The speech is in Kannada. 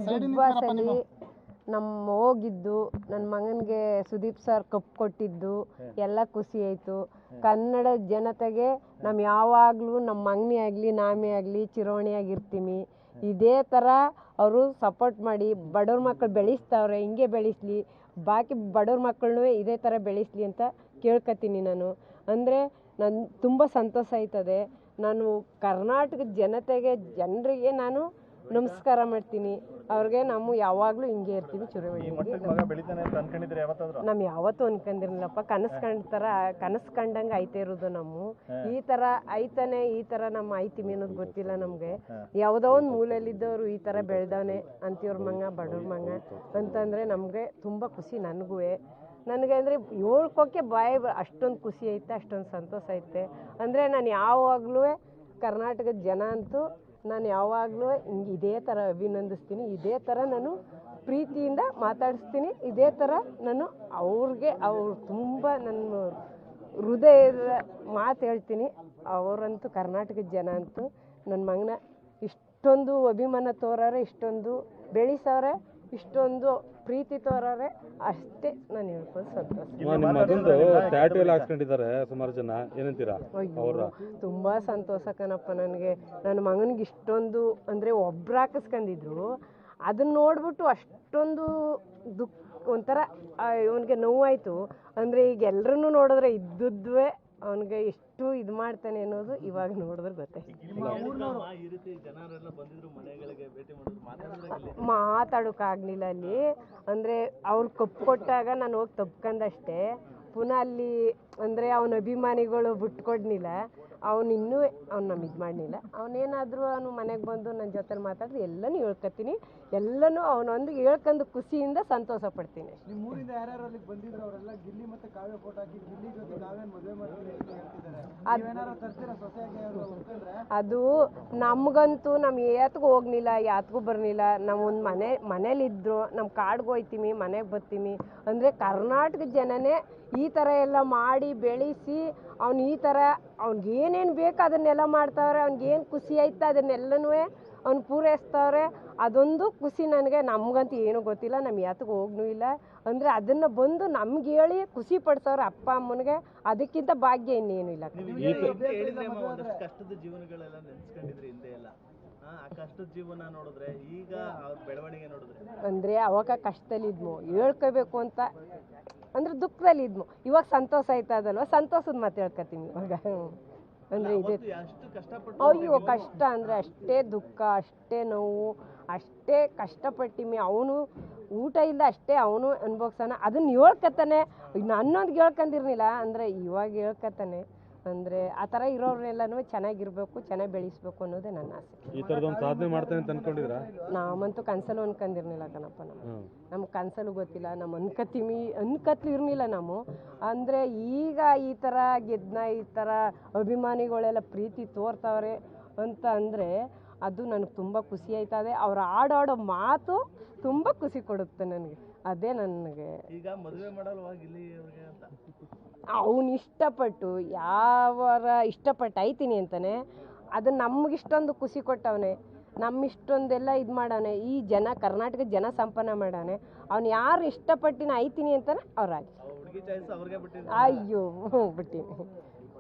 ಬಿಗ್ ಬಾಸ್ ಅಲ್ಲಿ ನಮ್ಮ ಹೋಗಿದ್ದು ನನ್ನ ಮಗನಿಗೆ ಸುದೀಪ್ ಸರ್ ಕಪ್ ಕೊಟ್ಟಿದ್ದು ಎಲ್ಲ ಖುಷಿ ಆಯಿತು. ಕನ್ನಡ ಜನತೆಗೆ ನಮ್ಮ ಯಾವಾಗಲೂ ನಮ್ಮ ಮಗನೇ ಆಗಲಿ ನಾಮೇ ಆಗಲಿ ಚಿರವಣಿಯಾಗಿರ್ತೀವಿ. ಇದೇ ಥರ ಅವರು ಸಪೋರ್ಟ್ ಮಾಡಿ ಬಡವ್ರ ಮಕ್ಕಳು ಬೆಳೆಸ್ತಾವ್ರೆ, ಹಿಂಗೆ ಬೆಳೆಸಲಿ, ಬಾಕಿ ಬಡವ್ರ ಮಕ್ಕಳನ್ನೂ ಇದೇ ಥರ ಬೆಳೆಸಲಿ ಅಂತ ಕೇಳ್ಕೊತೀನಿ ನಾನು. ಅಂದರೆ ನಾನು ತುಂಬ ಸಂತೋಷ ಆಯ್ತದೆ. ನಾನು ಕರ್ನಾಟಕದ ಜನರಿಗೆ ನಾನು ನಮಸ್ಕಾರ ಮಾಡ್ತೀನಿ. ಅವ್ರಿಗೆ ನಾವು ಯಾವಾಗಲೂ ಹಿಂಗೆ ಇರ್ತೀವಿ ಚಿರವಣಿಗೆ. ನಾವು ಯಾವತ್ತೂ ಅನ್ಕೊಂಡಿರಲಿಲ್ಲಪ್ಪ. ಕನಸು ಕಂಡಂಗೆ ಐತೆ ಇರೋದು. ನಮ್ಮ ಈ ಥರ ಐತಾನೆ, ಈ ಥರ ನಮ್ಮ ಐತಿಮಿ ಅನ್ನೋದು ಗೊತ್ತಿಲ್ಲ ನಮಗೆ. ಯಾವುದೋ ಒಂದು ಮೂಲೆಯಲ್ಲಿದ್ದವರು ಈ ಥರ ಬೆಳೆದವನೆ ಅಂತಿವ್ರ ಮಂಗ ಬಡವ್ರ ಮಂಗ ಅಂತಂದರೆ ನಮಗೆ ತುಂಬ ಖುಷಿ. ನನಗೆ ಅಂದರೆ ಹೇಳ್ಕೊಕ್ಕೆ ಅಷ್ಟೊಂದು ಖುಷಿ ಐತೆ, ಅಷ್ಟೊಂದು ಸಂತೋಷ ಐತೆ. ಅಂದರೆ ನಾನು ಯಾವಾಗಲೂ ಕರ್ನಾಟಕದ ಜನ ಅಂತೂ ನಾನು ಯಾವಾಗಲೂ ಇದೇ ಥರ ಅಭಿನಂದಿಸ್ತೀನಿ, ಇದೇ ಥರ ನಾನು ಪ್ರೀತಿಯಿಂದ ಮಾತಾಡಿಸ್ತೀನಿ, ಇದೇ ಥರ ನಾನು ಅವ್ರು ತುಂಬ ನನ್ನ ಹೃದಯದ ಮಾತು ಹೇಳ್ತೀನಿ. ಅವರಂತೂ ಕರ್ನಾಟಕದ ಜನ ಅಂತೂ ನನ್ನ ಮಗನ ಇಷ್ಟೊಂದು ಅಭಿಮಾನ ತೋರವ್ರೆ, ಇಷ್ಟೊಂದು ಬೆಳೆಸವ್ರೆ, ಇಷ್ಟೊಂದು ಪ್ರೀತಿ ತೋರವ್ರೆ, ಅಷ್ಟೇ ನಾನು ಹೇಳ್ಕೊಂಡು ಸಂತೋಷ. ಸುಮಾರು ಜನ ಏನಂತೀರಾ? ಅಯ್ಯೋ ತುಂಬ ಸಂತೋಷ ಕಣಪ್ಪ ನನಗೆ. ನನ್ನ ಮಗನಿಗೆ ಇಷ್ಟೊಂದು ಅಂದರೆ ಒಬ್ರು ಹಾಕಿಸ್ಕೊಂಡಿದ್ರು, ಅದನ್ನ ನೋಡ್ಬಿಟ್ಟು ಅಷ್ಟೊಂದು ಒಂಥರ ಇವನಿಗೆ ನೋವಾಯಿತು. ಅಂದರೆ ಈಗ ಎಲ್ಲರನ್ನೂ ನೋಡಿದ್ರೆ ಇದ್ದದ್ವೇ ಅವನಿಗೆ ಎಷ್ಟು ಇದು ಮಾಡ್ತಾನೆ ಅನ್ನೋದು ಇವಾಗ ನೋಡಿದ್ರೆ ಗೊತ್ತಾಯ್ತು. ಮಾತಾಡೋಕ್ಕಾಗಲಿಲ್ಲ ಅಲ್ಲಿ. ಅಂದರೆ ಅವ್ರು ಕಪ್ಪು ಕೊಟ್ಟಾಗ ನಾನು ಹೋಗಿ ತಪ್ಕೊಂಡಷ್ಟೇ. ಪುನಃ ಅಲ್ಲಿ ಅಂದರೆ ಅವನ ಅಭಿಮಾನಿಗಳು ಬಿಟ್ಕೊಡ್ನಿಲ್ಲ. ಅವನು ನಮ್ಮ ಇದು ಮಾಡಲಿಲ್ಲ. ಅವನೇನಾದರೂ ಅವನು ಮನೆಗೆ ಬಂದು ನನ್ನ ಜೊತೆ ಮಾತಾಡಿದ್ರೆ ಎಲ್ಲನೂ ಹೇಳ್ಕೊತೀನಿ, ಎಲ್ಲನೂ ಅವನೊಂದು ಹೇಳ್ಕೊಂಡು ಖುಷಿಯಿಂದ ಸಂತೋಷ ಪಡ್ತೀನಿ. ಅದು ನಮಗಂತೂ ನಮ್ಮ ಯಾತ್ಗೂ ಹೋಗ್ಲಿಲ್ಲ, ಯಾತ್ಗೂ ಬರ್ಲಿಲ್ಲ. ನಾವು ಒಂದು ಮನೇಲಿದ್ರು, ನಮ್ಮ ಕಾಡ್ಗೆ ಹೋಯ್ತೀವಿ, ಮನೆಗೆ ಬರ್ತೀವಿ. ಅಂದರೆ ಕರ್ನಾಟಕದ ಜನನೇ ಈ ಥರ ಎಲ್ಲ ಮಾಡಿ ಬೆಳೆಸಿ ಅವ್ನು ಈ ಥರ ಅವ್ನಿಗೇನೇನು ಬೇಕು ಅದನ್ನೆಲ್ಲ ಮಾಡ್ತಾವ್ರೆ. ಅವ್ನಿಗೇನು ಖುಷಿ ಐತೆ ಅದನ್ನೆಲ್ಲನೂ ಅವ್ನು ಪೂರೈಸ್ತಾವ್ರೆ. ಅದೊಂದು ಖುಷಿ ನನಗೆ. ನಮಗಂತೂ ಏನೂ ಗೊತ್ತಿಲ್ಲ, ನಮ್ಮ ಯಾತ್ಗೂ ಹೋಗ್ನೂ ಇಲ್ಲ. ಅಂದರೆ ಅದನ್ನು ಬಂದು ನಮ್ಗೆ ಹೇಳಿ ಖುಷಿ ಪಡ್ಸವ್ರೆ ಅಪ್ಪ ಅಮ್ಮನಿಗೆ. ಅದಕ್ಕಿಂತ ಭಾಗ್ಯ ಇನ್ನೇನು ಇಲ್ಲ. ಕಷ್ಟದ ಜೀವನಗಳೆಲ್ಲ ನೆನೆಸ್ಕೊಂಡಿದ್ರಿ ಹಿಂದೆ ಎಲ್ಲ, ಕಷ್ಟದ ಜೀವನ ನೋಡಿದ್ರೆ ಈಗ ಅವ್ರ ಬೆಳವಣಿಗೆ ನೋಡಿದ್ರೆ ಅಂದರೆ ಅವಾಗ ಕಷ್ಟದಲ್ಲಿದ್ಮು, ಹೇಳ್ಕೋಬೇಕು ಅಂತ ಅಂದರೆ ದುಃಖದಲ್ಲಿದ್ಮು. ಇವಾಗ ಸಂತೋಷ ಆಯ್ತದಲ್ವ, ಸಂತೋಷದ ಮಾತು ಹೇಳ್ಕೊತೀನಿ ಇವಾಗ. ಅಂದರೆ ಇದೆ ಅಯ್ಯೋ ಕಷ್ಟ ಅಂದರೆ ಅಷ್ಟೇ ದುಃಖ, ಅಷ್ಟೇ ನೋವು, ಅಷ್ಟೇ ಕಷ್ಟಪಟ್ಟಿಮಿ. ಅವನು ಊಟ ಇಲ್ಲ ಅಷ್ಟೇ ಅವನು ಅನ್ಭೋಗ್ಸೋಣ. ಅದನ್ನ ಹೇಳ್ಕೊತಾನೆ. ನನ್ನೊಂದಿಗೆ ಹೇಳ್ಕೊಂಡಿರ್ಲಿಲ್ಲ, ಅಂದರೆ ಇವಾಗ ಹೇಳ್ಕೊತಾನೆ. ಅಂದರೆ ಆ ಥರ ಇರೋರೆಲ್ಲನೂ ಚೆನ್ನಾಗಿರ್ಬೇಕು, ಚೆನ್ನಾಗಿ ಬೆಳೆಸ್ಬೇಕು ಅನ್ನೋದೇ ನನ್ನ ಆಸೆ. ಈ ಥರದೊಂದು ಸಾಧನೆ ಮಾಡ್ತಾನೆ ಅಂತ ಅನ್ಕೊಂಡಿದ್ರಾ? ನಾವಂತೂ ಕನಸಲ್ಲೂ ಅನ್ಕೊಂಡಿರ್ಲಿಲ್ಲ ಕಣಪ್ಪ. ನಮ್ಗೆ ಕನಸಲ್ಲೂ ಗೊತ್ತಿಲ್ಲ, ನಮ್ಮ ಅನ್ಕತ್ಲು ಇರಲಿಲ್ಲ ನಾವು. ಅಂದರೆ ಈಗ ಈ ಥರ ಈ ಥರ ಅಭಿಮಾನಿಗಳೆಲ್ಲ ಪ್ರೀತಿ ತೋರ್ತಾವ್ರೆ ಅಂತ ಅಂದರೆ ಅದು ನನಗೆ ತುಂಬ ಖುಷಿ ಆಯ್ತದೆ. ಅವ್ರು ಆಡೋ ಮಾತು ತುಂಬ ಖುಷಿ ಕೊಡುತ್ತೆ ನನಗೆ. ಅದೇ ನನಗೆ ಈಗ ಮದುವೆ ಮಾಡಲ್ವಾಗಿಲ್ಲಿ ಅಂತ ಅವನು ಇಷ್ಟಪಟ್ಟು ಇಷ್ಟಪಟ್ಟು ಐತೀನಿ ಅಂತಾನೆ. ಅದು ನಮಗಿಷ್ಟೊಂದು ಖುಷಿ ಕೊಟ್ಟವನೆ, ನಮ್ಮಿಷ್ಟೊಂದೆಲ್ಲ ಇದು ಮಾಡವನೆ. ಈ ಕರ್ನಾಟಕದ ಜನ ಸಂಪನ್ನ ಮಾಡವನೆ. ಅವ್ನು ಯಾರು ಇಷ್ಟಪಟ್ಟಿನ ಐತೀನಿ ಅಂತಾನೆ ಅವ್ರಾಗಿ. ಅಯ್ಯೋ ಬಿಟ್ಟಿನಿ.